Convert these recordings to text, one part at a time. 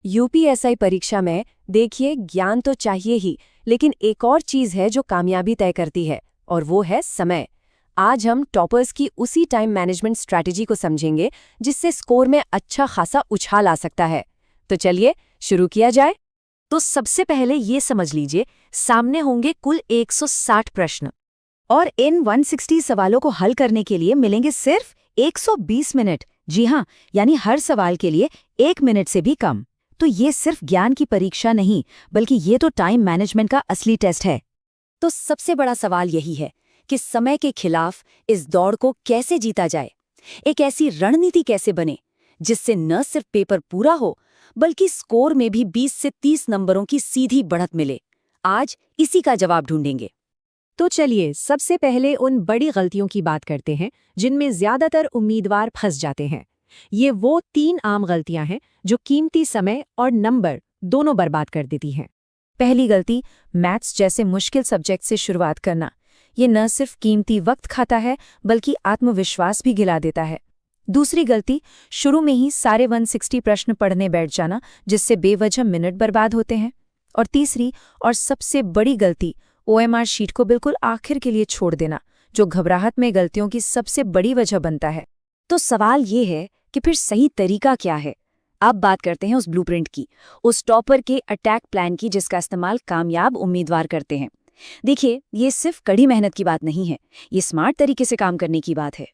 UPSI परीक्षा में देखिए ज्ञान तो चाहिए ही, लेकिन एक और चीज है जो कामयाबी तय करती है, और वो है समय। आज हम टॉपर्स की उसी टाइम मैनेजमेंट स्ट्रैटेजी को समझेंगे जिससे स्कोर में अच्छा खासा उछाल आ सकता है। तो चलिए शुरू किया जाए। तो सबसे पहले ये समझ लीजिए, सामने होंगे कुल 160 प्रश्न और इन 160 सवालों को हल करने के लिए मिलेंगे सिर्फ 120 मिनट। जी हाँ, यानी हर सवाल के लिए 1 मिनट से भी कम। तो ये सिर्फ ज्ञान की परीक्षा नहीं, बल्कि ये तो टाइम मैनेजमेंट का असली टेस्ट है। तो सबसे बड़ा सवाल यही है कि समय के खिलाफ इस दौड़ को कैसे जीता जाए। एक ऐसी रणनीति कैसे बने जिससे न सिर्फ पेपर पूरा हो, बल्कि स्कोर में भी 20 से 30 नंबरों की सीधी बढ़त मिले। आज इसी का जवाब ढूंढेंगे। तो चलिए सबसे पहले उन बड़ी गलतियों की बात करते हैं जिनमें ज्यादातर उम्मीदवार फंस जाते हैं। ये वो 3 आम गलतियां हैं जो कीमती समय और नंबर दोनों बर्बाद कर देती हैं। पहली गलती, मैथ्स जैसे मुश्किल सब्जेक्ट से शुरुआत करना। ये न सिर्फ कीमती वक्त खाता है, बल्कि आत्मविश्वास भी गिला देता है। दूसरी गलती, शुरू में ही सारे 160 प्रश्न पढ़ने बैठ जाना, जिससे बेवजह मिनट बर्बाद होते हैं। और तीसरी और सबसे बड़ी गलती, ओएमआर शीट को बिल्कुल आखिर के लिए छोड़ देना, जो घबराहट में गलतियों की सबसे बड़ी वजह बनता है। तो सवाल ये है कि फिर सही तरीका क्या है। अब बात करते हैं उस ब्लूप्रिंट की, उस टॉपर के अटैक प्लान की जिसका इस्तेमाल कामयाब उम्मीदवार करते हैं। देखिए, ये सिर्फ कड़ी मेहनत की बात नहीं है, ये स्मार्ट तरीके से काम करने की बात है।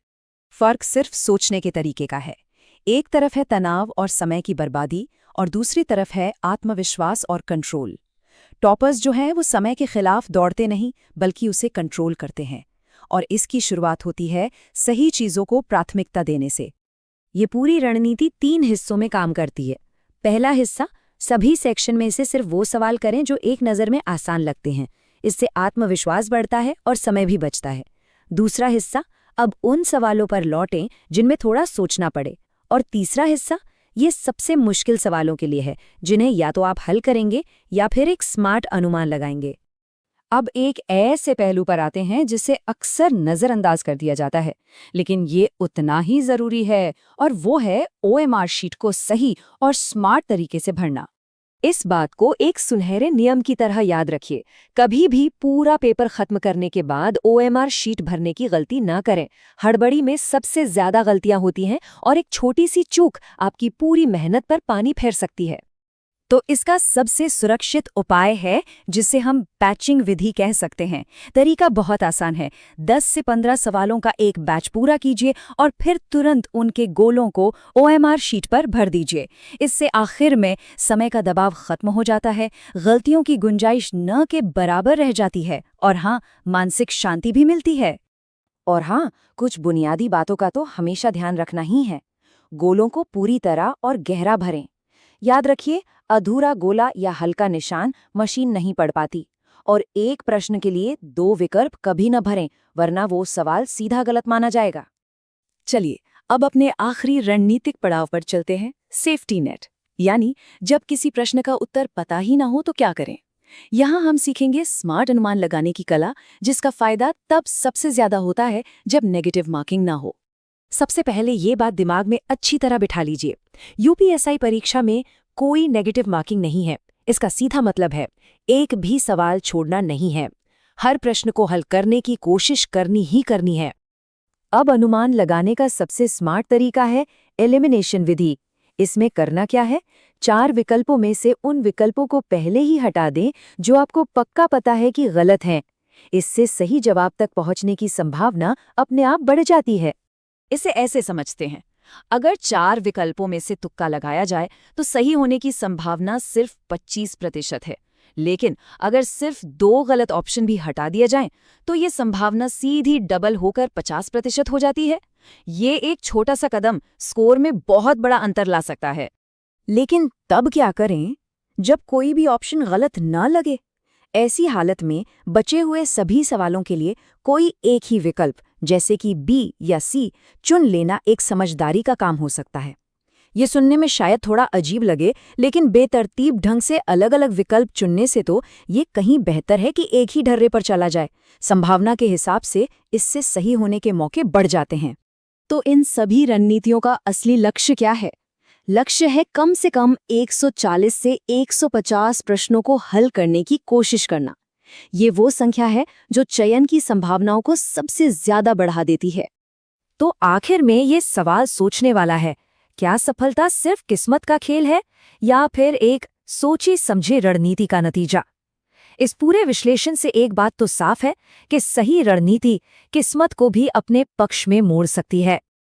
फर्क सिर्फ सोचने के तरीके का है। एक तरफ है तनाव और समय की बर्बादी, और दूसरी तरफ है आत्मविश्वास और कंट्रोल। टॉपर्स जो हैं वो समय के खिलाफ दौड़ते नहीं, बल्कि उसे कंट्रोल करते हैं। और इसकी शुरुआत होती है सही चीजों को प्राथमिकता देने से। ये पूरी रणनीति 3 हिस्सों में काम करती है। पहला हिस्सा, सभी सेक्शन में से सिर्फ वो सवाल करें जो एक नज़र में आसान लगते हैं। इससे आत्मविश्वास बढ़ता है और समय भी बचता है। दूसरा हिस्सा, अब उन सवालों पर लौटें जिनमें थोड़ा सोचना पड़े। और तीसरा हिस्सा, ये सबसे मुश्किल सवालों के लिए है, जिन्हें या तो आप हल करेंगे या फिर एक स्मार्ट अनुमान लगाएंगे। अब एक ऐसे पहलू पर आते हैं जिसे अक्सर नज़रअंदाज कर दिया जाता है, लेकिन ये उतना ही ज़रूरी है, और वो है ओएमआर शीट को सही और स्मार्ट तरीके से भरना। इस बात को एक सुनहरे नियम की तरह याद रखिए। कभी भी पूरा पेपर खत्म करने के बाद ओएमआर शीट भरने की गलती ना करें। हड़बड़ी में सबसे ज्यादा गलतियां होती हैं, और एक छोटी सी चूक आपकी पूरी मेहनत पर पानी फेर सकती है। तो इसका सबसे सुरक्षित उपाय है, जिसे हम बैचिंग विधि कह सकते हैं। तरीका बहुत आसान है। 10 से 15 सवालों का एक बैच पूरा कीजिए और फिर तुरंत उनके गोलों को ओएमआर शीट पर भर दीजिए। इससे आखिर में समय का दबाव खत्म हो जाता है, गलतियों की गुंजाइश न के बराबर रह जाती है, और हाँ, मानसिक शांति भी मिलती है। और हाँ, कुछ बुनियादी बातों का तो हमेशा ध्यान रखना ही है। गोलों को पूरी तरह और गहरा भरें। याद रखिए, अधूरा गोला या हल्का निशान मशीन नहीं पढ़ पाती। और एक प्रश्न के लिए 2 विकल्प कभी न भरें, वरना वो सवाल सीधा गलत माना जाएगा। चलिए अब अपने आखिरी रणनीतिक पड़ाव पर चलते हैं, सेफ्टी नेट। यानी जब किसी प्रश्न का उत्तर पता ही ना हो तो क्या करें। यहाँ हम सीखेंगे स्मार्ट अनुमान लगाने की कला, जिसका फायदा तब सबसे ज्यादा होता है जब नेगेटिव मार्किंग ना हो। सबसे पहले ये बात दिमाग में अच्छी तरह बिठा लीजिए, यूपीएसआई परीक्षा में कोई नेगेटिव मार्किंग नहीं है। इसका सीधा मतलब है एक भी सवाल छोड़ना नहीं है। हर प्रश्न को हल करने की कोशिश करनी ही करनी है। अब अनुमान लगाने का सबसे स्मार्ट तरीका है एलिमिनेशन विधि। इसमें करना क्या है, 4 विकल्पों में से उन विकल्पों को पहले ही हटा दें जो आपको पक्का पता है कि गलत हैं। इससे सही जवाब तक पहुंचने की संभावना अपने आप बढ़ जाती है। इसे ऐसे समझते हैं, अगर 4 विकल्पों में से तुक्का लगाया जाए तो सही होने की संभावना सिर्फ 25% है। लेकिन अगर सिर्फ 2 गलत ऑप्शन भी हटा दिए जाएं, तो ये संभावना सीधी डबल होकर 50% हो जाती है। ये एक छोटा सा कदम स्कोर में बहुत बड़ा अंतर ला सकता है। लेकिन तब क्या करें जब कोई भी ऑप्शन गलत ना लगे? ऐसी हालत में बचे हुए सभी सवालों के लिए कोई एक ही विकल्प, जैसे कि बी या सी, चुन लेना एक समझदारी का काम हो सकता है। ये सुनने में शायद थोड़ा अजीब लगे, लेकिन बेतरतीब ढंग से अलग अलग विकल्प चुनने से तो ये कहीं बेहतर है कि एक ही ढर्रे पर चला जाए। संभावना के हिसाब से इससे सही होने के मौके बढ़ जाते हैं। तो इन सभी रणनीतियों का असली लक्ष्य क्या है? लक्ष्य है कम से कम 140 से 150 प्रश्नों को हल करने की कोशिश करना। ये वो संख्या है जो चयन की संभावनाओं को सबसे ज्यादा बढ़ा देती है। तो आखिर में ये सवाल सोचने वाला है, क्या सफलता सिर्फ किस्मत का खेल है या फिर एक सोची समझी रणनीति का नतीजा? इस पूरे विश्लेषण से एक बात तो साफ है कि सही रणनीति किस्मत को भी अपने पक्ष में मोड़ सकती है।